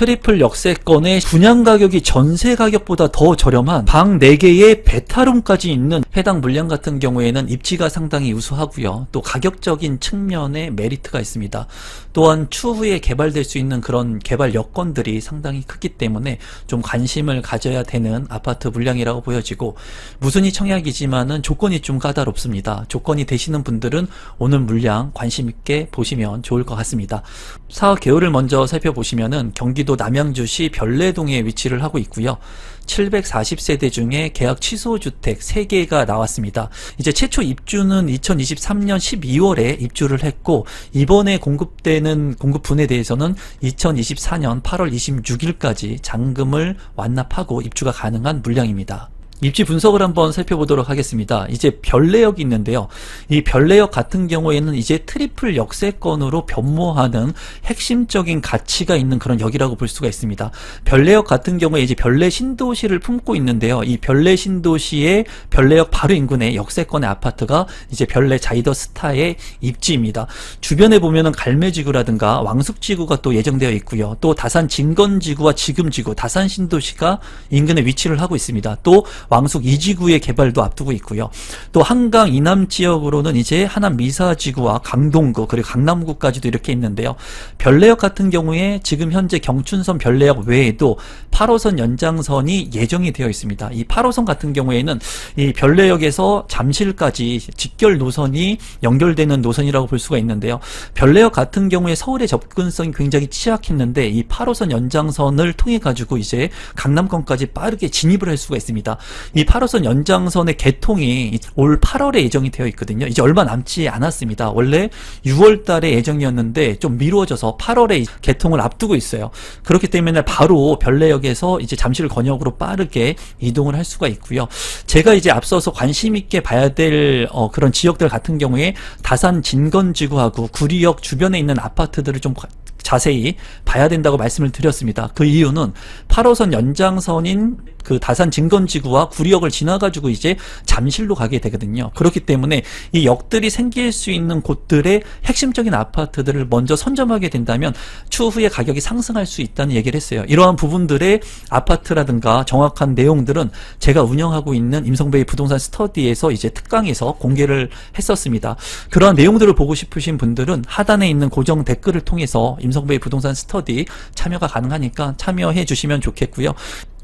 트리플 역세권의 분양 가격이 전세 가격보다 더 저렴한 방 4개의 베타룸까지 있는 해당 물량 같은 경우에는 입지가 상당히 우수하고요. 또 가격적인 측면에 메리트가 있습니다. 또한 추후에 개발될 수 있는 그런 개발 여건들이 상당히 크기 때문에 좀 관심을 가져야 되는 아파트 물량이라고 보여지고, 무순위 청약이지만은 조건이 좀 까다롭습니다. 조건이 되시는 분들은 오늘 물량 관심 있게 보시면 좋을 것 같습니다. 사업 개요를 먼저 살펴보시면은 경기도 남양주시 별내동에 위치를 하고 있고요. 740세대 중에 계약 취소 주택 3개가 나왔습니다. 이제 최초 입주는 2023년 12월에 입주를 했고, 이번에 공급되는 공급분에 대해서는 2024년 8월 26일까지 잔금을 완납하고 입주가 가능한 물량입니다. 입지 분석을 한번 살펴보도록 하겠습니다. 이제 별내역이 있는데요. 이 별내역 같은 경우에는 이제 트리플 역세권으로 변모하는 핵심적인 가치가 있는 그런 역이라고 볼 수가 있습니다. 별내역 같은 경우에 이제 별내 신도시를 품고 있는데요. 이 별내 신도시의 별내역 바로 인근에 역세권의 아파트가 이제 별내 자이더스타의 입지입니다. 주변에 보면은 갈매지구라든가 왕숙지구가 또 예정되어 있고요. 또 다산 진건지구와 지금지구, 다산 신도시가 인근에 위치를 하고 있습니다. 또 왕숙 2지구의 개발도 앞두고 있고요. 또 한강 이남 지역으로는 이제 하남 미사지구와 강동구, 그리고 강남구까지도 이렇게 있는데요. 별내역 같은 경우에 지금 현재 경춘선 별내역 외에도 8호선 연장선이 예정이 되어 있습니다. 이 8호선 같은 경우에는 이 별내역에서 잠실까지 직결 노선이 연결되는 노선이라고 볼 수가 있는데요. 별내역 같은 경우에 서울의 접근성이 굉장히 취약했는데 이 8호선 연장선을 통해 가지고 이제 강남권까지 빠르게 진입을 할 수가 있습니다. 이 8호선 연장선의 개통이 올 8월에 예정이 되어 있거든요. 이제 얼마 남지 않았습니다. 원래 6월 달에 예정이었는데 좀 미루어져서 8월에 개통을 앞두고 있어요. 그렇기 때문에 바로 별내역에서 이제 잠실 권역으로 빠르게 이동을 할 수가 있고요. 제가 이제 앞서서 관심 있게 봐야 될 그런 지역들 같은 경우에 다산 진건지구하고 구리역 주변에 있는 아파트들을 좀 자세히 봐야 된다고 말씀을 드렸습니다. 그 이유는 8호선 연장선인 그 다산 진건지구와 구리역을 지나가지고 이제 잠실로 가게 되거든요. 그렇기 때문에 이 역들이 생길 수 있는 곳들의 핵심적인 아파트들을 먼저 선점하게 된다면 추후에 가격이 상승할 수 있다는 얘기를 했어요. 이러한 부분들의 아파트라든가 정확한 내용들은 제가 운영하고 있는 임성베이 부동산 스터디에서 이제 특강에서 공개를 했었습니다. 그러한 내용들을 보고 싶으신 분들은 하단에 있는 고정 댓글을 통해서 임성베이 부동산 스터디 참여가 가능하니까 참여해 주시면 좋겠고요.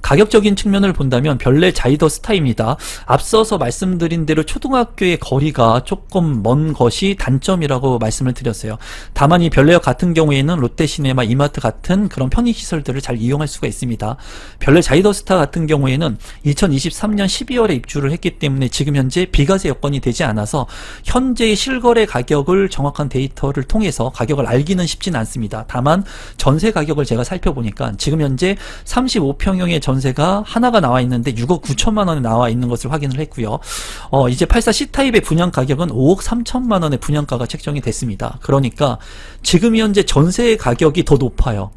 가격적인 측면을 본다면 별내 자이더스타입니다. 앞서서 말씀드린 대로 초등학교의 거리가 조금 먼 것이 단점이라고 말씀을 드렸어요. 다만 이 별내역 같은 경우에는 롯데시네마, 이마트 같은 그런 편의시설들을 잘 이용할 수가 있습니다. 별내 자이더스타 같은 경우에는 2023년 12월에 입주를 했기 때문에 지금 현재 비과세 여건이 되지 않아서 현재의 실거래 가격을 정확한 데이터를 통해서 가격을 알기는 쉽지는 않습니다. 다만 전세 가격을 제가 살펴보니까 지금 현재 35평형의 전세가 하나가 나와 있는데 6억 9천만 원에 나와 있는 것을 확인을 했고요. 이제 84 C타입의 분양 가격은 5억 3천만 원의 분양가가 책정이 됐습니다. 그러니까 지금 현재 전세 가격이 더 높아요.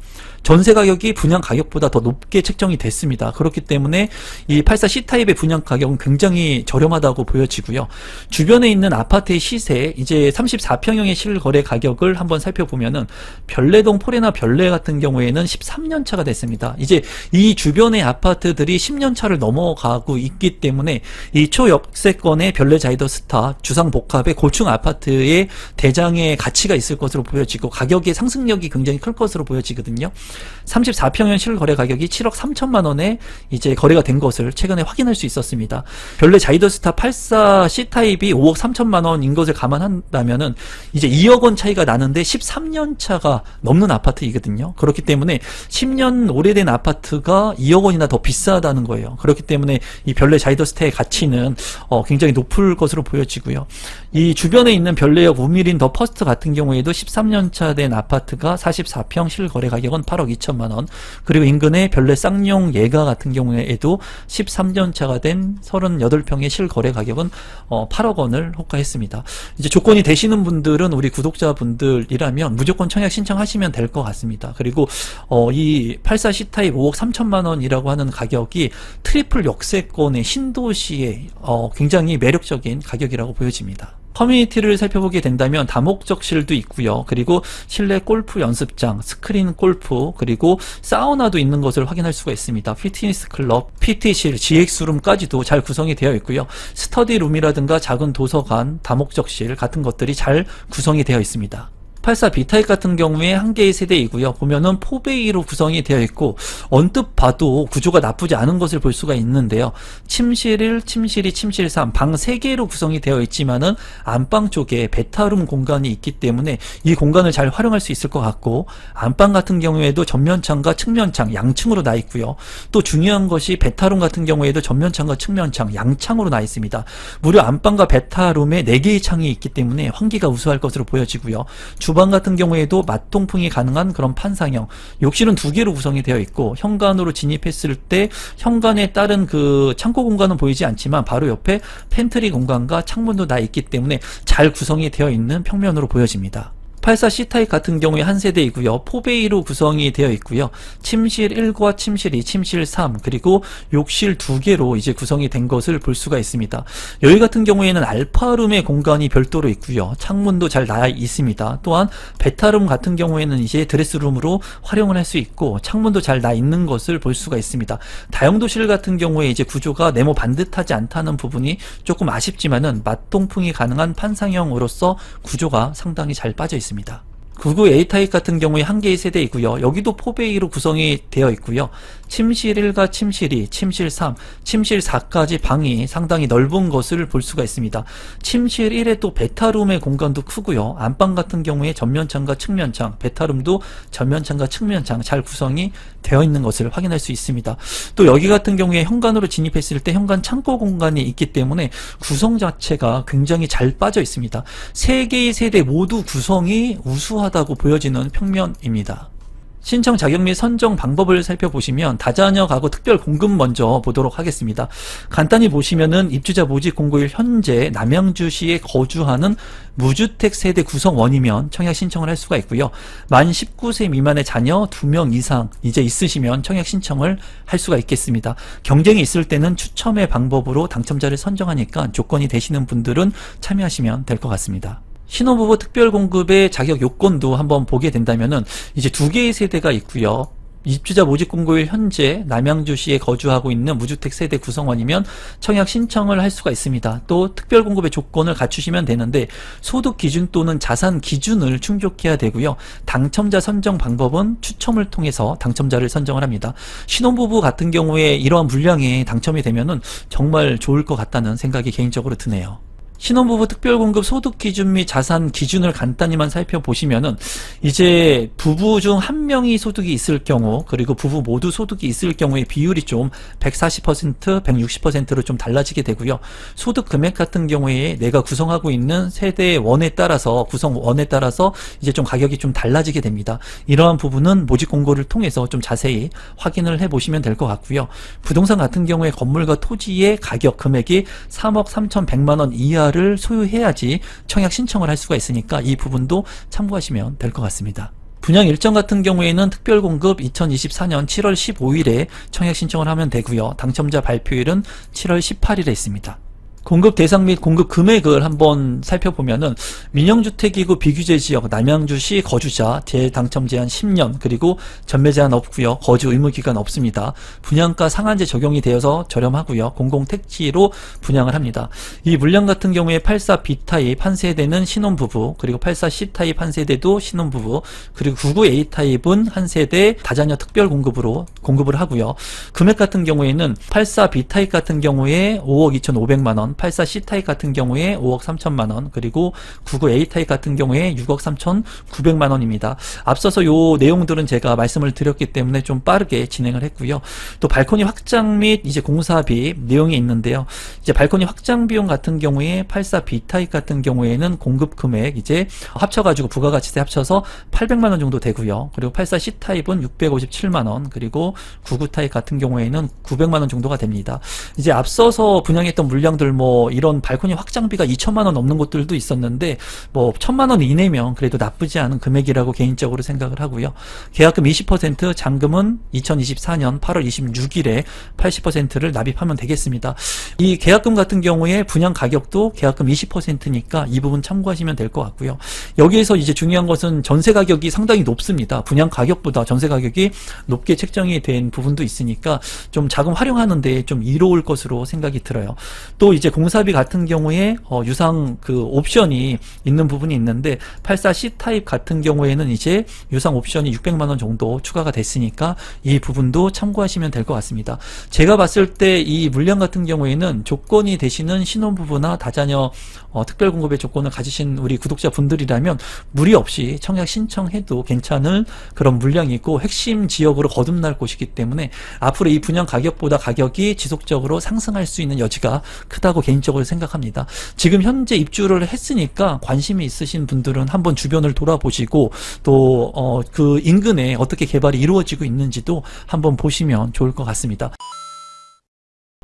전세 가격이 분양 가격보다 더 높게 책정이 됐습니다. 그렇기 때문에 이 84 C타입의 분양 가격은 굉장히 저렴하다고 보여지고요. 주변에 있는 아파트의 시세, 이제 34평형의 실거래 가격을 한번 살펴보면은 별내동 포레나 별내 같은 경우에는 13년 차가 됐습니다. 이제 이 주변의 아파트들이 10년 차를 넘어가고 있기 때문에 이 초역세권의 별내 자이더스타 주상복합의 고층 아파트의 대장의 가치가 있을 것으로 보여지고 가격의 상승력이 굉장히 클 것으로 보여지거든요. 34평형 실거래 가격이 7억 3천만 원에 이제 거래가 된 것을 최근에 확인할 수 있었습니다. 별내 자이더스타 84 C타입이 5억 3천만 원인 것을 감안한다면은 이제 2억 원 차이가 나는데 13년 차가 넘는 아파트이거든요. 그렇기 때문에 10년 오래된 아파트가 2억 원이나 더 비싸다는 거예요. 그렇기 때문에 이 별내 자이더스타의 가치는 굉장히 높을 것으로 보여지고요. 이 주변에 있는 별내역 우미린 더 퍼스트 같은 경우에도 13년 차 된 아파트가 44평 실거래 가격은 8억 2천만 원, 그리고 인근의 별내 쌍용 예가 같은 경우에도 13년 차가 된 38평의 실거래 가격은 8억 원을 호가했습니다. 이제 조건이 되시는 분들은 우리 구독자분들이라면 무조건 청약 신청하시면 될 것 같습니다. 그리고 이 84 C타입 5억 3천만 원이라고 하는 가격이 트리플 역세권의 신도시의 굉장히 매력적인 가격이라고 보여집니다. 커뮤니티를 살펴보게 된다면 다목적실도 있고요. 그리고 실내 골프 연습장, 스크린 골프, 그리고 사우나도 있는 것을 확인할 수가 있습니다. 피트니스 클럽, PT실, GX룸까지도 잘 구성이 되어 있고요. 스터디룸이라든가 작은 도서관, 다목적실 같은 것들이 잘 구성이 되어 있습니다. 84 B타입 같은 경우에 한 개의 세대이고요. 보면은 4베이로 구성이 되어 있고 언뜻 봐도 구조가 나쁘지 않은 것을 볼 수가 있는데요. 침실 1, 침실 2, 침실 3, 방 3개로 구성이 되어 있지만은 안방 쪽에 베타룸 공간이 있기 때문에 이 공간을 잘 활용할 수 있을 것 같고, 안방 같은 경우에도 전면창과 측면창 양층으로 나 있고요. 또 중요한 것이 베타룸 같은 경우에도 전면창과 측면창 양창으로 나 있습니다. 무려 안방과 베타룸에 4개의 창이 있기 때문에 환기가 우수할 것으로 보여지고요. 주방 같은 경우에도 맞통풍이 가능한 그런 판상형, 욕실은 2개로 구성이 되어 있고 현관으로 진입했을 때 현관에 따른 그 창고 공간은 보이지 않지만 바로 옆에 팬트리 공간과 창문도 나 있기 때문에 잘 구성이 되어 있는 평면으로 보여집니다. 84 C타입 같은 경우에 한 세대이고요. 4베이로 구성이 되어 있고요. 침실 1과 침실 2, 침실 3, 그리고 욕실 2개로 이제 구성이 된 것을 볼 수가 있습니다. 여기 같은 경우에는 알파룸의 공간이 별도로 있고요. 창문도 잘 나와 있습니다. 또한 베타룸 같은 경우에는 이제 드레스룸으로 활용을 할 수 있고 창문도 잘 나 있는 것을 볼 수가 있습니다. 다용도실 같은 경우에 이제 구조가 네모 반듯하지 않다는 부분이 조금 아쉽지만은 맞통풍이 가능한 판상형으로서 구조가 상당히 잘 빠져 있습니다. 99 A타입 같은 경우에 한 개의 세대이고요. 여기도 4베이로 구성이 되어 있고요. 침실 1과 침실 2, 침실 3, 침실 4까지 방이 상당히 넓은 것을 볼 수가 있습니다. 침실 1에 또 베타룸의 공간도 크고요. 안방 같은 경우에 전면창과 측면창, 베타룸도 전면창과 측면창 잘 구성이 되어 있는 것을 확인할 수 있습니다. 또 여기 같은 경우에 현관으로 진입했을 때 현관 창고 공간이 있기 때문에 구성 자체가 굉장히 잘 빠져 있습니다. 3개의 세대 모두 구성이 우수하다고 보여지는 평면입니다. 신청 자격 및 선정 방법을 살펴보시면 다자녀 가구 특별 공급 먼저 보도록 하겠습니다. 간단히 보시면은 입주자 모집 공고일 현재 남양주시에 거주하는 무주택 세대 구성원이면 청약 신청을 할 수가 있고요. 만 19세 미만의 자녀 2명 이상 이제 있으시면 청약 신청을 할 수가 있겠습니다. 경쟁이 있을 때는 추첨의 방법으로 당첨자를 선정하니까 조건이 되시는 분들은 참여하시면 될 것 같습니다. 신혼부부 특별공급의 자격 요건도 한번 보게 된다면은 이제 2개의 세대가 있고요. 입주자 모집 공고일 현재 남양주시에 거주하고 있는 무주택 세대 구성원이면 청약 신청을 할 수가 있습니다. 또 특별공급의 조건을 갖추시면 되는데 소득 기준 또는 자산 기준을 충족해야 되고요. 당첨자 선정 방법은 추첨을 통해서 당첨자를 선정을 합니다. 신혼부부 같은 경우에 이러한 물량에 당첨이 되면은 정말 좋을 것 같다는 생각이 개인적으로 드네요. 신혼부부 특별공급 소득 기준 및 자산 기준을 간단히만 살펴보시면은 이제 부부 중 한 명이 소득이 있을 경우, 그리고 부부 모두 소득이 있을 경우의 비율이 좀 140%, 160%로 좀 달라지게 되고요. 소득 금액 같은 경우에 내가 구성하고 있는 세대원에 따라서, 구성원에 따라서 이제 좀 가격이 좀 달라지게 됩니다. 이러한 부분은 모집 공고를 통해서 좀 자세히 확인을 해 보시면 될 것 같고요. 부동산 같은 경우에 건물과 토지의 가격 금액이 3억 3,100만 원 이하 를 소유해야지 청약 신청을 할 수가 있으니까 이 부분도 참고하시면 될 것 같습니다. 분양 일정 같은 경우에는 특별공급 2024년 7월 15일에 청약 신청을 하면 되고요. 당첨자 발표일은 7월 18일에 있습니다. 공급 대상 및 공급 금액을 한번 살펴보면은 민영주택이고 비규제 지역 남양주시 거주자 대당첨 제한 10년, 그리고 전매 제한 없고요. 거주 의무 기간 없습니다. 분양가 상한제 적용이 되어서 저렴하고요. 공공택지로 분양을 합니다. 이 물량 같은 경우에 84 B타입 한 세대는 신혼부부, 그리고 84 C타입 한 세대도 신혼부부, 그리고 99 A타입은 한 세대 다자녀 특별 공급으로 공급을 하고요. 금액 같은 경우에는 84 B타입 같은 경우에 5억 2,500만 원, 84 C타입 같은 경우에 5억 3천만 원, 그리고 99 A타입 같은 경우에 6억 3,900만 원입니다. 앞서서 요 내용들은 제가 말씀을 드렸기 때문에 좀 빠르게 진행을 했고요. 또 발코니 확장 및 이제 공사비 내용이 있는데요. 이제 발코니 확장 비용 같은 경우에 84 B타입 같은 경우에는 공급 금액 이제 합쳐가지고 부가가치세 합쳐서 800만 원 정도 되고요. 그리고 84 C타입은 657만 원, 그리고 경우에도 99 타입 같은 경우에는 900만 원 정도가 됩니다. 이제 앞서서 분양했던 물량들 뭐 이런 발코니 확장비가 2천만 원 넘는 곳들도 있었는데 뭐 1,000만 원 이내면 그래도 나쁘지 않은 금액이라고 개인적으로 생각을 하고요. 계약금 20%, 잔금은 2024년 8월 26일에 80%를 납입하면 되겠습니다. 이 계약금 같은 경우에 분양 가격도 계약금 20%니까 이 부분 참고하시면 될 것 같고요. 여기에서 이제 중요한 것은 전세 가격이 상당히 높습니다. 분양 가격보다 전세 가격이 높게 책정이 된 부분도 있으니까 좀 자금 활용하는데 좀 이로울 것으로 생각이 들어요. 또 이제 공사비 같은 경우에 유상 그 옵션이 있는 부분이 있는데 84C 타입 같은 경우에는 이제 유상 옵션이 600만 원 정도 추가가 됐으니까 이 부분도 참고하시면 될 것 같습니다. 제가 봤을 때 이 물량 같은 경우에는 조건이 되시는 신혼부부나 다자녀 특별공급의 조건을 가지신 우리 구독자분들이라면 무리 없이 청약 신청해도 괜찮을 그런 물량이고 핵심 지역으로 거듭날 곳이기 때문에 앞으로 이 분양 가격보다 가격이 지속적으로 상승할 수 있는 여지가 크다고 개인적으로 생각합니다. 지금 현재 입주를 했으니까 관심이 있으신 분들은 한번 주변을 돌아보시고 또 그 인근에 어떻게 개발이 이루어지고 있는지도 한번 보시면 좋을 것 같습니다.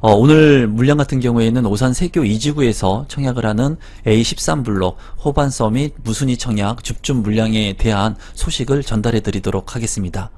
오늘 물량 같은 경우에는 오산 세교 2지구에서 청약을 하는 A13블록 호반 서밋 무순위 청약 줍줍 물량에 대한 소식을 전달해 드리도록 하겠습니다.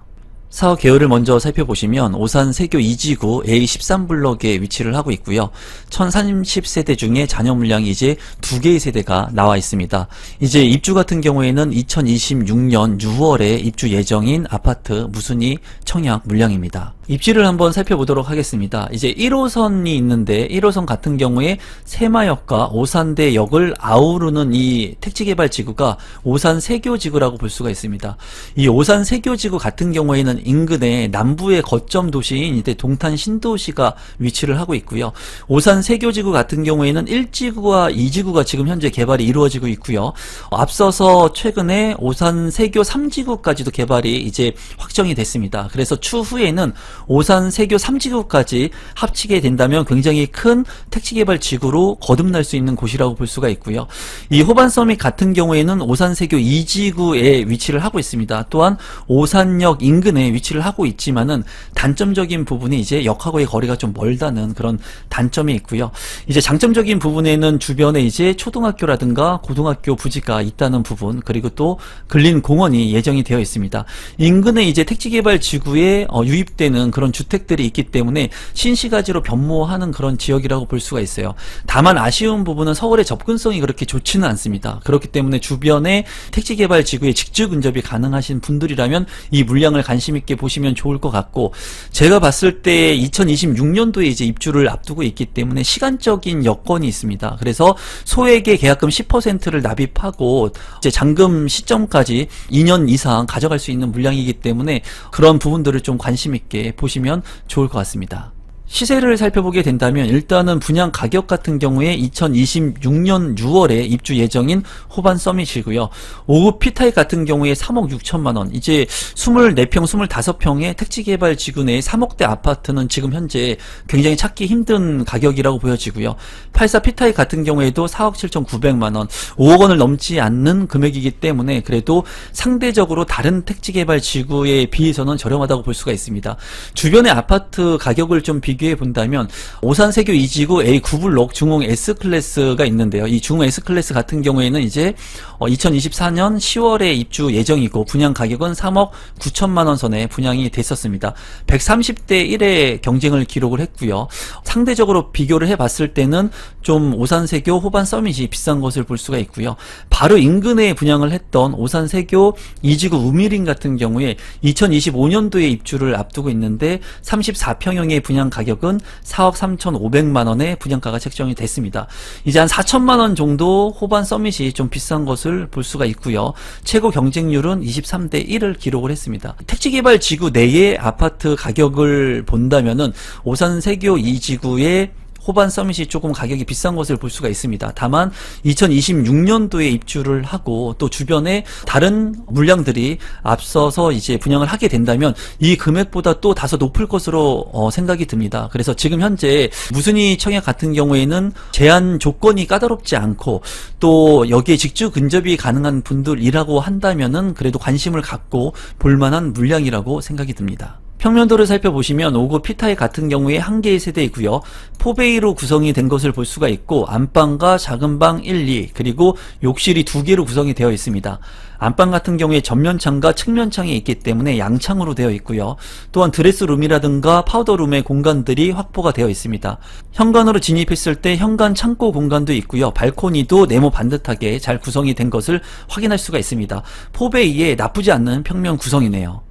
사업 개요를 먼저 살펴보시면 오산 세교 2지구 A13블럭에 위치를 하고 있고요. 1030세대 중에 잔여 물량이 이제 2개의 세대가 나와 있습니다. 이제 입주 같은 경우에는 2026년 6월에 입주 예정인 아파트 무순위 청약 물량입니다. 입지를 한번 살펴보도록 하겠습니다. 이제 1호선이 있는데 1호선 같은 경우에 새마역과 오산대역을 아우르는 이 택지개발지구가 오산 세교지구라고 볼 수가 있습니다. 이 오산 세교지구 같은 경우에는 인근에 남부의 거점 도시인 이제 동탄 신도시가 위치를 하고 있고요. 오산 세교지구 같은 경우에는 1지구와 2지구가 지금 현재 개발이 이루어지고 있고요. 앞서서 최근에 오산 세교 3지구까지도 개발이 이제 확정이 됐습니다. 그래서 추후에는 오산 세교 3지구까지 합치게 된다면 굉장히 큰 택지개발 지구로 거듭날 수 있는 곳이라고 볼 수가 있고요. 이 호반 서밋 같은 경우에는 오산 세교 2지구에 위치를 하고 있습니다. 또한 오산역 인근에 위치를 하고 있지만은 단점적인 부분이 이제 역하고의 거리가 좀 멀다는 그런 단점이 있고요. 이제 장점적인 부분에는 주변에 이제 초등학교라든가 고등학교 부지가 있다는 부분, 그리고 또 근린 공원이 예정이 되어 있습니다. 인근에 이제 택지개발 지구에 유입되는 그런 주택들이 있기 때문에 신시가지로 변모하는 그런 지역이라고 볼 수가 있어요. 다만 아쉬운 부분은 서울의 접근성이 그렇게 좋지는 않습니다. 그렇기 때문에 주변에 택지개발 지구에 직주 근접이 가능하신 분들이라면 이 물량을 관심 있게 보시면 좋을 것 같고, 제가 봤을 때 2026년도에 이제 입주를 앞두고 있기 때문에 시간적인 여건이 있습니다. 그래서 소액의 계약금 10%를 납입하고 이제 잔금 시점까지 2년 이상 가져갈 수 있는 물량이기 때문에 그런 부분들을 좀 관심 있게 보시면 좋을 것 같습니다. 시세를 살펴보게 된다면 일단은 분양 가격 같은 경우에 2026년 6월에 입주 예정인 호반 서밋이고요. 5급 P타입 같은 경우에 3억 6천만 원. 이제 24평, 25평의 택지개발 지구 내의 3억대 아파트는 지금 현재 굉장히 찾기 힘든 가격이라고 보여지고요. 84 P타입 같은 경우에도 4억 7,900만 원, 5억 원을 넘지 않는 금액이기 때문에 그래도 상대적으로 다른 택지개발 지구에 비해서는 저렴하다고 볼 수가 있습니다. 주변의 아파트 가격을 좀 비교해 본다면 오산 세교 2지구 A9블록 중흥 S클래스가 있는데요. 이 중흥 S클래스 같은 경우에는 이제 2024년 10월에 입주 예정이고 분양 가격은 3억 9천만 원 선에 분양이 됐었습니다. 130대 1의 경쟁을 기록을 했고요. 상대적으로 비교를 해봤을 때는 좀 오산 세교 호반 서밋이 비싼 것을 볼 수가 있고요. 바로 인근에 분양을 했던 오산 세교 2지구 우미린 같은 경우에 2025년도에 입주를 앞두고 있는데 34평형의 분양 가격은 4억 3,500만 원의 분양가가 책정이 됐습니다. 이제 한 4천만 원 정도 호반 서밋이 좀 비싼 것을 볼 수가 있고요. 최고 경쟁률은 23대 1을 기록을 했습니다. 택지개발 지구 내의 아파트 가격을 본다면은 오산 세교 2지구의 호반 서밋이 조금 가격이 비싼 것을 볼 수가 있습니다. 다만 2026년도에 입주를 하고 또 주변에 다른 물량들이 앞서서 이제 분양을 하게 된다면 이 금액보다 또 다소 높을 것으로 생각이 듭니다. 그래서 지금 현재 무순위 청약 같은 경우에는 제한 조건이 까다롭지 않고 또 여기에 직주 근접이 가능한 분들이라고 한다면은 그래도 관심을 갖고 볼만한 물량이라고 생각이 듭니다. 평면도를 살펴보시면 5구 P타입 같은 경우에 한 개의 세대이고요. 포베이로 구성이 된 것을 볼 수가 있고 안방과 작은 방 1, 2 그리고 욕실이 2개로 구성이 되어 있습니다. 안방 같은 경우에 전면창과 측면창이 있기 때문에 양창으로 되어 있고요. 또한 드레스룸이라든가 파우더룸의 공간들이 확보가 되어 있습니다. 현관으로 진입했을 때 현관 창고 공간도 있고요. 발코니도 네모 반듯하게 잘 구성이 된 것을 확인할 수가 있습니다. 포베이에 나쁘지 않는 평면 구성이네요.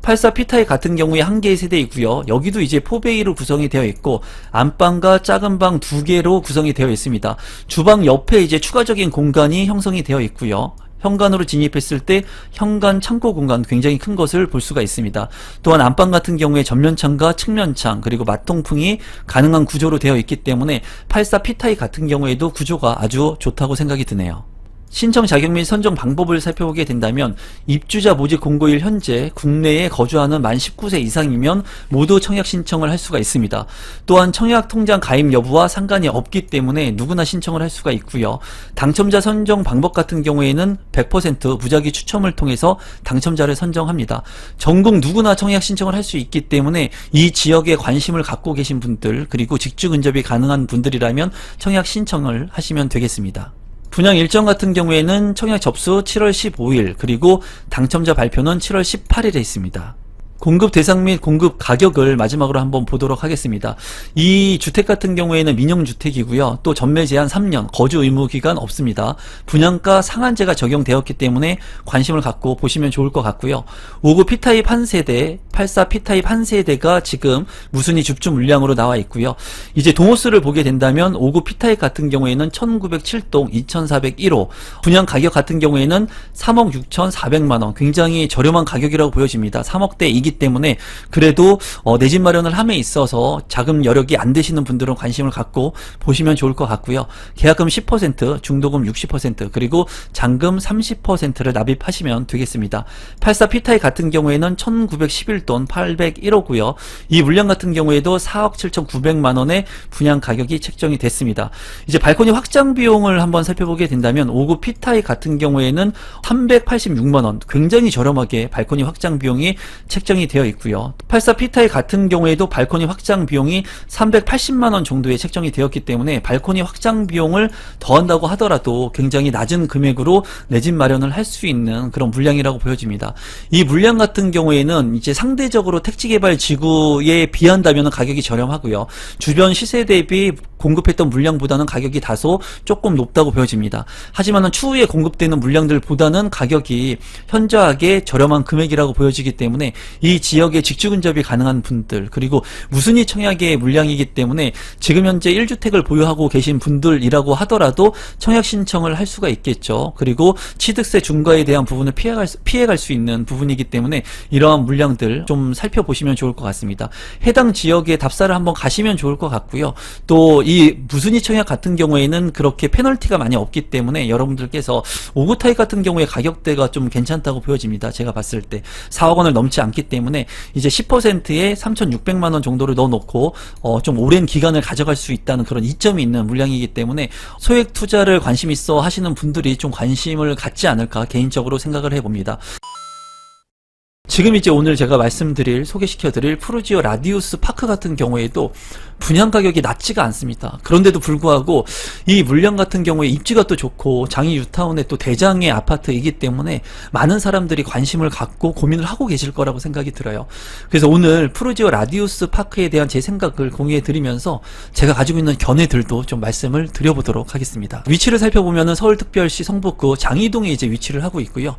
84 P타입 같은 경우에 한 개의 세대이고요. 여기도 이제 포베이로 구성이 되어 있고 안방과 작은 방 2개로 구성이 되어 있습니다. 주방 옆에 이제 추가적인 공간이 형성이 되어 있고요. 현관으로 진입했을 때 현관 창고 공간 굉장히 큰 것을 볼 수가 있습니다. 또한 안방 같은 경우에 전면창과 측면창 그리고 맞통풍이 가능한 구조로 되어 있기 때문에 84 P타입 같은 경우에도 구조가 아주 좋다고 생각이 드네요. 신청 자격 및 선정 방법을 살펴보게 된다면 입주자 모집 공고일 현재 국내에 거주하는 만 19세 이상이면 모두 청약 신청을 할 수가 있습니다. 또한 청약 통장 가입 여부와 상관이 없기 때문에 누구나 신청을 할 수가 있고요. 당첨자 선정 방법 같은 경우에는 100% 무작위 추첨을 통해서 당첨자를 선정합니다. 전국 누구나 청약 신청을 할 수 있기 때문에 이 지역에 관심을 갖고 계신 분들 그리고 직주 근접이 가능한 분들이라면 청약 신청을 하시면 되겠습니다. 분양 일정 같은 경우에는 청약 접수 7월 15일 그리고 당첨자 발표는 7월 18일에 있습니다. 공급 대상 및 공급 가격을 마지막으로 한번 보도록 하겠습니다. 이 주택 같은 경우에는 민영주택이고요. 또 전매 제한 3년, 거주 의무 기간 없습니다. 분양가 상한제가 적용되었기 때문에 관심을 갖고 보시면 좋을 것 같고요. 5구 P타입 한 세대, 84 P타입 한 세대가 지금 무순위 줍주 물량으로 나와 있고요. 이제 동호수를 보게 된다면 5구 P타입 같은 경우에는 1907동 2401호, 분양 가격 같은 경우에는 3억 6,400만원, 굉장히 저렴한 가격이라고 보여집니다. 3억대이기 때문에 그래도 내 집 마련을 함에 있어서 자금 여력이 안 되시는 분들은 관심을 갖고 보시면 좋을 것 같고요. 계약금 10%, 중도금 60%, 그리고 잔금 30%를 납입하시면 되겠습니다. 84 P타입 같은 경우에는 1911돈 801호고요. 이 물량 같은 경우에도 4억 7,900만원의 분양 가격이 책정이 됐습니다. 이제 발코니 확장 비용을 한번 살펴보게 된다면 5구 P타입 같은 경우에는 386만원, 굉장히 저렴하게 발코니 확장 비용이 책정이 되어 있고요. 84 P타입 같은 경우에도 발코니 확장 비용이 380만원 정도에 책정이 되었기 때문에 발코니 확장 비용을 더한다고 하더라도 굉장히 낮은 금액으로 내 집 마련을 할 수 있는 그런 물량이라고 보여집니다. 이 물량 같은 경우에는 이제 상대적으로 택지개발 지구에 비한다면 가격이 저렴하고요. 주변 시세 대비 공급했던 물량보다는 가격이 다소 조금 높다고 보여집니다. 하지만 추후에 공급되는 물량들보다는 가격이 현저하게 저렴한 금액이라고 보여지기 때문에 이 지역에 직주 근접이 가능한 분들 그리고 무순위 청약의 물량이기 때문에 지금 현재 1주택을 보유하고 계신 분들이라고 하더라도 청약 신청을 할 수가 있겠죠. 그리고 취득세 중과에 대한 부분을 피해갈 수 있는 부분이기 때문에 이러한 물량들 좀 살펴보시면 좋을 것 같습니다. 해당 지역에 답사를 한번 가시면 좋을 것 같고요. 또 이 무순위 청약 같은 경우에는 그렇게 페널티가 많이 없기 때문에 여러분들께서 5구 타입 같은 경우에 가격대가 좀 괜찮다고 보여집니다. 제가 봤을 때 4억 원을 넘지 않기 때문에 이제 10%에 3,600만원 정도를 넣어놓고 좀 오랜 기간을 가져갈 수 있다는 그런 이점이 있는 물량이기 때문에 소액 투자를 관심 있어 하시는 분들이 좀 관심을 갖지 않을까 개인적으로 생각을 해봅니다. 지금 이제 오늘 제가 소개시켜드릴 푸르지오 라디우스 파크 같은 경우에도 분양 가격이 낮지가 않습니다. 그런데도 불구하고 이 물량 같은 경우에 입지가 또 좋고 장이 유타운의 또 대장의 아파트이기 때문에 많은 사람들이 관심을 갖고 고민을 하고 계실 거라고 생각이 들어요. 그래서 오늘 푸르지오 라디우스 파크에 대한 제 생각을 공유해 드리면서 제가 가지고 있는 견해들도 좀 말씀을 드려보도록 하겠습니다. 위치를 살펴보면은 서울특별시 성북구 장이동에 이제 위치를 하고 있고요.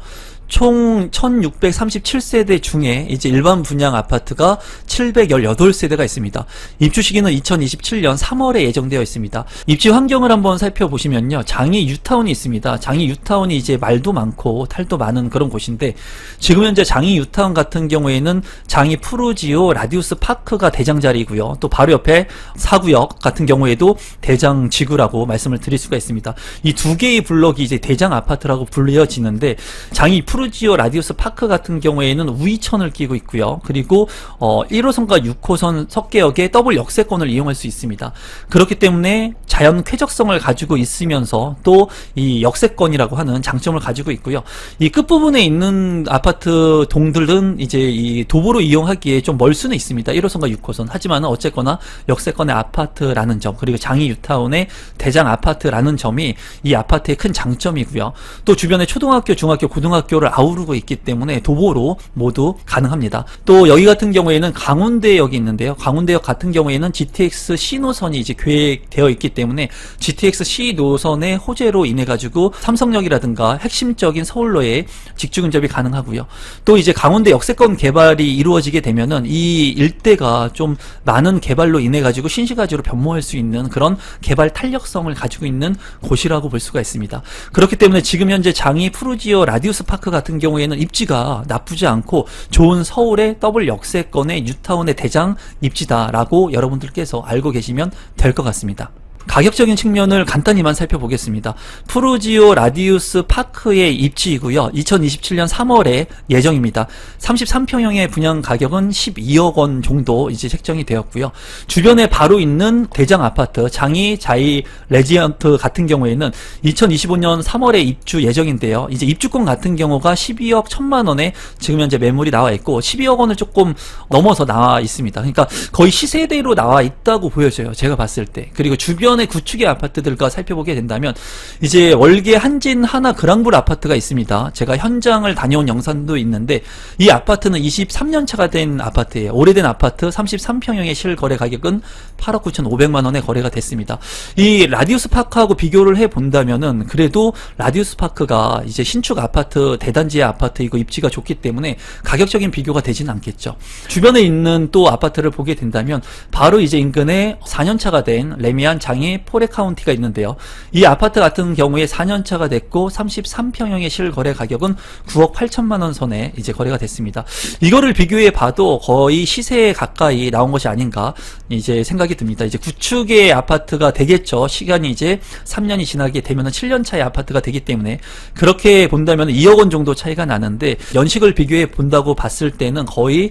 총 1637세대 중에 이제 일반 분양 아파트가 718세대가 있습니다. 입주 시기는 2027년 3월에 예정되어 있습니다. 입지 환경을 한번 살펴보시면요. 장이 유타운이 있습니다. 장이 유타운이 이제 말도 많고 탈도 많은 그런 곳인데 지금 현재 장이 유타운 같은 경우에는 장이 푸르지오 라디우스 파크가 대장 자리이고요. 또 바로 옆에 사구역 같은 경우에도 대장 지구라고 말씀을 드릴 수가 있습니다. 이 두 개의 블럭이 이제 대장 아파트라고 불려지는데 장이 푸르지오 라디우스 파크 같은 경우에는 우이천을 끼고 있고요. 그리고 1호선과 6호선 석계역의 더블 역세권을 이용할 수 있습니다. 그렇기 때문에 자연 쾌적성을 가지고 있으면서 또 이 역세권이라고 하는 장점을 가지고 있고요. 이 끝부분에 있는 아파트 동들은 이제 이 도보로 이용하기에 좀 멀 수는 있습니다. 1호선과 6호선. 하지만 어쨌거나 역세권의 아파트라는 점, 그리고 장이 유타운의 대장 아파트라는 점이 이 아파트의 큰 장점이고요. 또 주변에 초등학교, 중학교, 고등학교를 아우르고 있기 때문에 도보로 모두 가능합니다. 또 여기 같은 경우에는 강운대역이 있는데요. 강운대역 같은 경우에는 GTX C 노선이 이제 계획되어 있기 때문에 GTX C 노선의 호재로 인해 가지고 삼성역이라든가 핵심적인 서울로의 직주 근접이 가능하고요. 또 이제 강원대 역세권 개발이 이루어지게 되면은 이 일대가 좀 많은 개발로 인해 가지고 신시가지로 변모할 수 있는 그런 개발 탄력성을 가지고 있는 곳이라고 볼 수가 있습니다. 그렇기 때문에 지금 현재 장이 푸르지오 라디우스 파크 같은 경우에는 입지가 나쁘지 않고 좋은 서울의 더블 역세권의 뉴타운의 대장 입지다라고 여러분들께서 알고 계시면 될 것 같습니다. 가격적인 측면을 간단히만 살펴보겠습니다. 푸르지오 라디우스 파크의 입지이고요. 2027년 3월에 예정입니다. 33평형의 분양 가격은 12억 원 정도 이제 책정이 되었고요. 주변에 바로 있는 대장 아파트 장이 자이 레지언트 같은 경우에는 2025년 3월에 입주 예정인데요. 이제 입주권 같은 경우가 12억 1천만 원에 지금 현재 매물이 나와 있고 12억 원을 조금 넘어서 나와 있습니다. 그러니까 거의 시세대로 나와 있다고 보여져요. 제가 봤을 때. 그리고 주변 구축의 아파트들과 살펴보게 된다면 이제 월계 한진 하나 그랑불 아파트가 있습니다. 제가 현장을 다녀온 영상도 있는데 이 아파트는 23년 차가 된 아파트예요. 오래된 아파트 33평형의 실거래 가격은 8억 9,500만 원에 거래가 됐습니다. 이 라디우스 파크하고 비교를 해 본다면은 그래도 라디우스 파크가 이제 신축 아파트 대단지의 아파트이고 입지가 좋기 때문에 가격적인 비교가 되지는 않겠죠. 주변에 있는 또 아파트를 보게 된다면 바로 이제 인근에 4년 차가 된 레미안 장이 포레 카운티가 있는데요. 이 아파트 같은 경우에 4년차가 됐고 33평형의 실거래 가격은 9억 8천만 원 선에 이제 거래가 됐습니다. 이거를 비교해 봐도 거의 시세에 가까이 나온 것이 아닌가 이제 생각이 듭니다. 이제 구축의 아파트가 되겠죠. 시간이 이제 3년이 지나게 되면은 7년차의 아파트가 되기 때문에 그렇게 본다면 2억 원 정도 차이가 나는데 연식을 비교해 본다고 봤을 때는 거의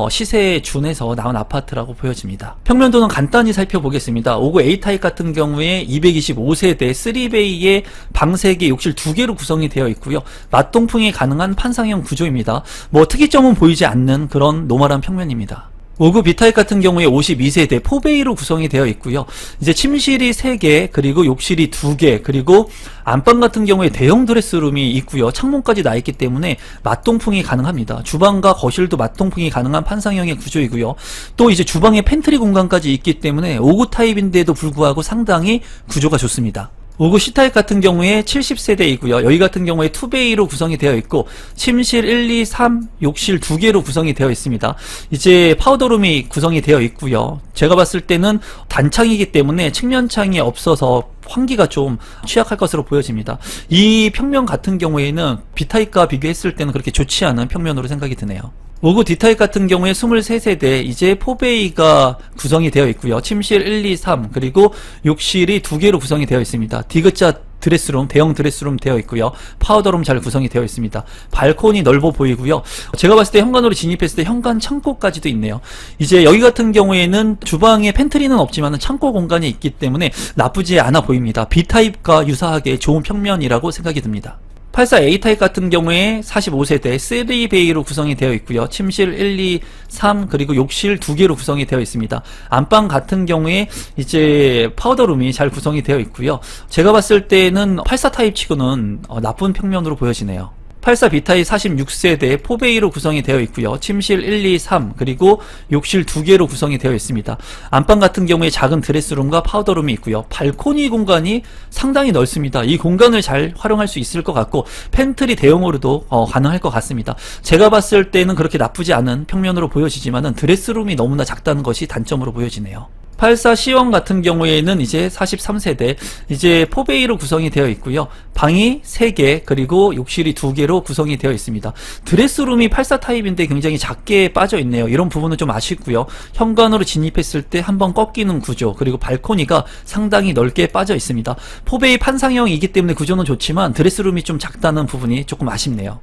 시세에 준해서 나온 아파트라고 보여집니다. 평면도는 간단히 살펴보겠습니다. 5구 A타입 같은 경우에 225세대 3베이의 방 3개, 욕실 2개로 구성이 되어 있고요. 맞동풍이 가능한 판상형 구조입니다. 뭐 특이점은 보이지 않는 그런 노멀한 평면입니다. 5구 B타입 같은 경우에 52세대 4베이로 구성이 되어 있고요. 이제 침실이 3개, 그리고 욕실이 2개, 그리고 안방 같은 경우에 대형 드레스룸이 있고요. 창문까지 나 있기 때문에 맞동풍이 가능합니다. 주방과 거실도 맞동풍이 가능한 판상형의 구조이고요. 또 이제 주방에 팬트리 공간까지 있기 때문에 5구 타입인데도 불구하고 상당히 구조가 좋습니다. 5구 C타입 같은 경우에 70세대이고요. 여기 같은 경우에 2베이로 구성이 되어 있고 침실 1, 2, 3, 욕실 2개로 구성이 되어 있습니다. 이제 파우더룸이 구성이 되어 있고요. 제가 봤을 때는 단창이기 때문에 측면창이 없어서 환기가 좀 취약할 것으로 보여집니다. 이 평면 같은 경우에는 B타입과 비교했을 때는 그렇게 좋지 않은 평면으로 생각이 드네요. 5구 D타입 같은 경우에 23세대 이제 4베이가 구성이 되어 있고요. 침실 1, 2, 3 그리고 욕실이 2개로 구성이 되어 있습니다. 디귿자 드레스룸, 대형 드레스룸 되어 있고요. 파우더룸 잘 구성이 되어 있습니다. 발코니 넓어 보이고요. 제가 봤을 때 현관으로 진입했을 때 현관 창고까지도 있네요. 이제 여기 같은 경우에는 주방에 팬트리는 없지만 창고 공간이 있기 때문에 나쁘지 않아 보입니다. B타입과 유사하게 좋은 평면이라고 생각이 듭니다. 84A타입 같은 경우에 45세대 3베이로 구성이 되어 있고요. 침실 1, 2, 3 그리고 욕실 2개로 구성이 되어 있습니다. 안방 같은 경우에 이제 파우더룸이 잘 구성이 되어 있고요. 제가 봤을 때는 84타입 치고는 나쁜 평면으로 보여지네요. 84B타입 46세대 4베이로 구성이 되어 있고요. 침실 1, 2, 3 그리고 욕실 2개로 구성이 되어 있습니다. 안방 같은 경우에 작은 드레스룸과 파우더룸이 있고요. 발코니 공간이 상당히 넓습니다. 이 공간을 잘 활용할 수 있을 것 같고 팬트리 대용으로도 가능할 것 같습니다. 제가 봤을 때는 그렇게 나쁘지 않은 평면으로 보여지지만은 드레스룸이 너무나 작다는 것이 단점으로 보여지네요. 84C1 같은 경우에는 이제 43세대 이제 4베이로 구성이 되어 있고요. 방이 3개 그리고 욕실이 2개로 구성이 되어 있습니다. 드레스룸이 84 타입인데 굉장히 작게 빠져 있네요. 이런 부분은 좀 아쉽고요. 현관으로 진입했을 때 한번 꺾이는 구조 그리고 발코니가 상당히 넓게 빠져 있습니다. 4베이 판상형이기 때문에 구조는 좋지만 드레스룸이 좀 작다는 부분이 조금 아쉽네요.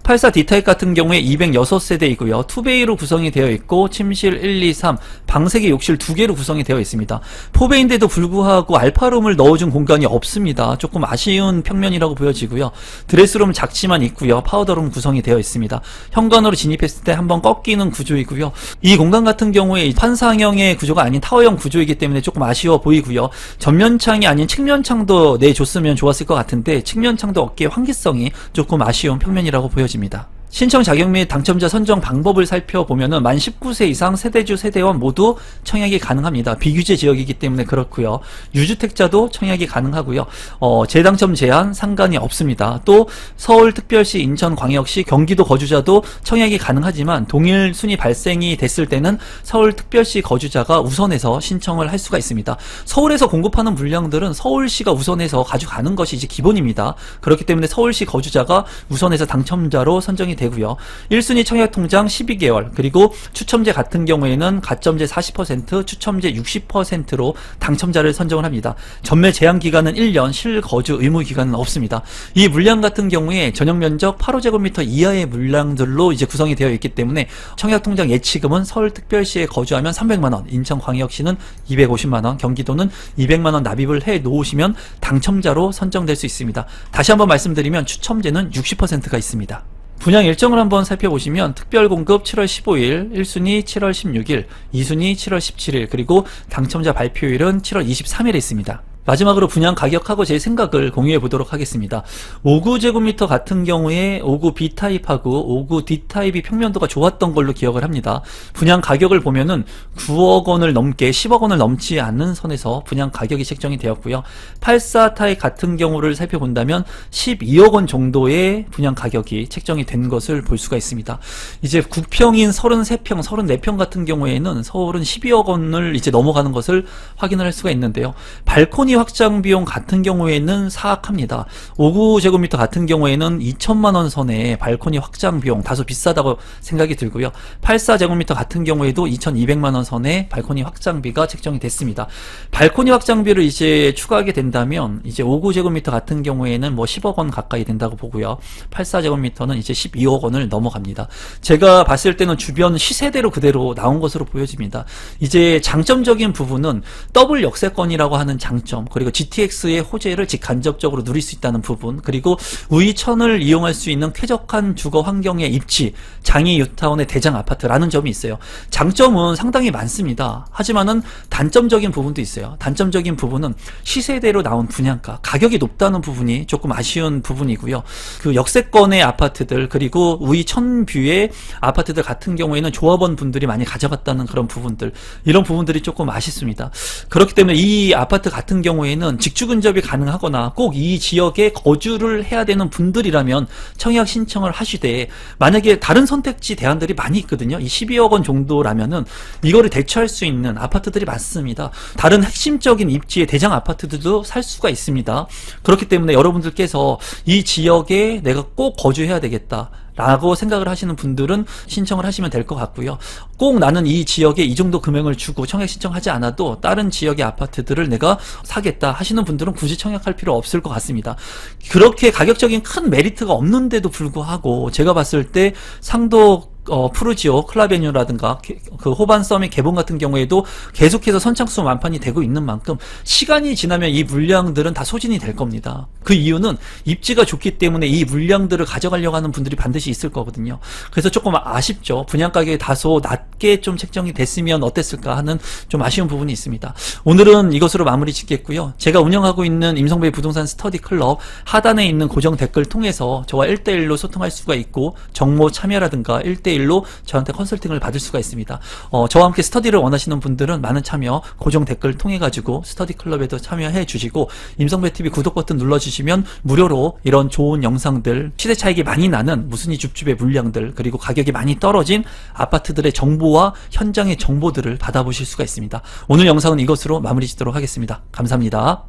84 D타입 같은 경우에 206세대이고요. 투베이로 구성이 되어 있고 침실 1, 2, 3, 방세개 욕실 2개로 구성이 되어 있습니다. 4배인데도 불구하고 알파룸을 넣어준 공간이 없습니다. 조금 아쉬운 평면이라고 보여지고요. 드레스룸 작지만 있고요. 파우더룸 구성이 되어 있습니다. 현관으로 진입했을 때 한번 꺾이는 구조이고요. 이 공간 같은 경우에 환상형의 구조가 아닌 타워형 구조이기 때문에 조금 아쉬워 보이고요. 전면창이 아닌 측면창도 내줬으면 좋았을 것 같은데 측면창도 어깨의 환기성이 조금 아쉬운 평면이라고 보여집니다. 신청 자격 및 당첨자 선정 방법을 살펴보면은 만 19세 이상 세대주 세대원 모두 청약이 가능합니다. 비규제 지역이기 때문에 그렇고요. 유주택자도 청약이 가능하고요. 재당첨 제한 상관이 없습니다. 또 서울특별시, 인천광역시, 경기도 거주자도 청약이 가능하지만 동일 순위 발생이 됐을 때는 서울특별시 거주자가 우선해서 신청을 할 수가 있습니다. 서울에서 공급하는 물량들은 서울시가 우선해서 가져가는 것이 이제 기본입니다. 그렇기 때문에 서울시 거주자가 우선해서 당첨자로 선정이 되고요. 1순위 청약 통장 12개월, 그리고 추첨제 같은 경우에는 가점제 40%, 추첨제 60%로 당첨자를 선정을 합니다. 전매 제한 기간은 1년, 실거주 의무 기간은 없습니다. 이 물량 같은 경우에 전용 면적 8호제곱미터 이하의 물량들로 이제 구성이 되어 있기 때문에 청약 통장 예치금은 서울특별시에 거주하면 300만원, 인천광역시는 250만원, 경기도는 200만원 납입을 해 놓으시면 당첨자로 선정될 수 있습니다. 다시 한번 말씀드리면 추첨제는 60%가 있습니다. 분양 일정을 한번 살펴보시면 특별공급 7월 15일, 1순위 7월 16일, 2순위 7월 17일, 그리고 당첨자 발표일은 7월 23일에 있습니다. 마지막으로 분양 가격하고 제 생각을 공유해 보도록 하겠습니다. 5구제곱미터 같은 경우에 5구 B타입하고 5구 D타입이 평면도가 좋았던 걸로 기억을 합니다. 분양 가격을 보면은 9억 원을 넘게 10억 원을 넘지 않는 선에서 분양 가격이 책정이 되었고요. 84 타입 같은 경우를 살펴본다면 12억 원 정도의 분양 가격이 책정이 된 것을 볼 수가 있습니다. 이제 구평인 33평, 34평 같은 경우에는 서울은 12억 원을 이제 넘어가는 것을 확인을 할 수가 있는데요. 발코니 확장 비용 같은 경우에는 사악합니다. 5구제곱미터 같은 경우에는 2천만원 선에 발코니 확장 비용 다소 비싸다고 생각이 들고요. 84제곱미터 같은 경우에도 2,200만원 선에 발코니 확장비가 책정이 됐습니다. 발코니 확장비를 이제 추가하게 된다면 이제 5구제곱미터 같은 경우에는 뭐 10억 원 가까이 된다고 보고요. 84제곱미터는 이제 12억 원을 넘어갑니다. 제가 봤을 때는 주변 시세대로 그대로 나온 것으로 보여집니다. 이제 장점적인 부분은 더블 역세권이라고 하는 장점, 그리고 GTX의 호재를 직간접적으로 누릴 수 있다는 부분, 그리고 우이천을 이용할 수 있는 쾌적한 주거 환경의 입지, 장이 뉴타운의 대장 아파트라는 점이 있어요. 장점은 상당히 많습니다. 하지만은 단점적인 부분도 있어요. 단점적인 부분은 시세대로 나온 분양가, 가격이 높다는 부분이 조금 아쉬운 부분이고요. 그 역세권의 아파트들, 그리고 우이천 뷰의 아파트들 같은 경우에는 조합원 분들이 많이 가져갔다는 그런 부분들, 이런 부분들이 조금 아쉽습니다. 그렇기 때문에 이 아파트 같은 경우에는 직주 근접이 가능하거나 꼭 이 지역에 거주를 해야 되는 분들이라면 청약 신청을 하시되, 만약에 다른 선택지 대안들이 많이 있거든요. 이 12억 원 정도라면은 이거를 대처할 수 있는 아파트들이 많습니다. 다른 핵심적인 입지의 대장 아파트들도 살 수가 있습니다. 그렇기 때문에 여러분들께서 이 지역에 내가 꼭 거주해야 되겠다 라고 생각을 하시는 분들은 신청을 하시면 될 것 같고요. 꼭 나는 이 지역에 이 정도 금액을 주고 청약 신청하지 않아도 다른 지역의 아파트들을 내가 사겠다 하시는 분들은 굳이 청약할 필요 없을 것 같습니다. 그렇게 가격적인 큰 메리트가 없는데도 불구하고 제가 봤을 때 상도 푸르지오, 클라베뉴라든가 그 호반 서밋 개봉 같은 경우에도 계속해서 선착순 완판이 되고 있는 만큼 시간이 지나면 이 물량들은 다 소진이 될 겁니다. 그 이유는 입지가 좋기 때문에 이 물량들을 가져가려고 하는 분들이 반드시 있을 거거든요. 그래서 조금 아쉽죠. 분양 가격이 다소 낮게 좀 책정이 됐으면 어땠을까 하는 좀 아쉬운 부분이 있습니다. 오늘은 이것으로 마무리 짓겠고요. 제가 운영하고 있는 임성배 부동산 스터디 클럽 하단에 있는 고정 댓글 통해서 저와 1대1로 소통할 수가 있고, 정모 참여라든가 1대1로 저한테 컨설팅을 받을 수가 있습니다. 저와 함께 스터디를 원하시는 분들은 많은 참여, 고정 댓글 통해 가지고 스터디 클럽에도 참여해 주시고, 임성배TV 구독 버튼 눌러주시면 무료로 이런 좋은 영상들, 시대 차익이 많이 나는 무순위 줍줍의 물량들, 그리고 가격이 많이 떨어진 아파트들의 정보와 현장의 정보들을 받아보실 수가 있습니다. 오늘 영상은 이것으로 마무리 짓도록 하겠습니다. 감사합니다.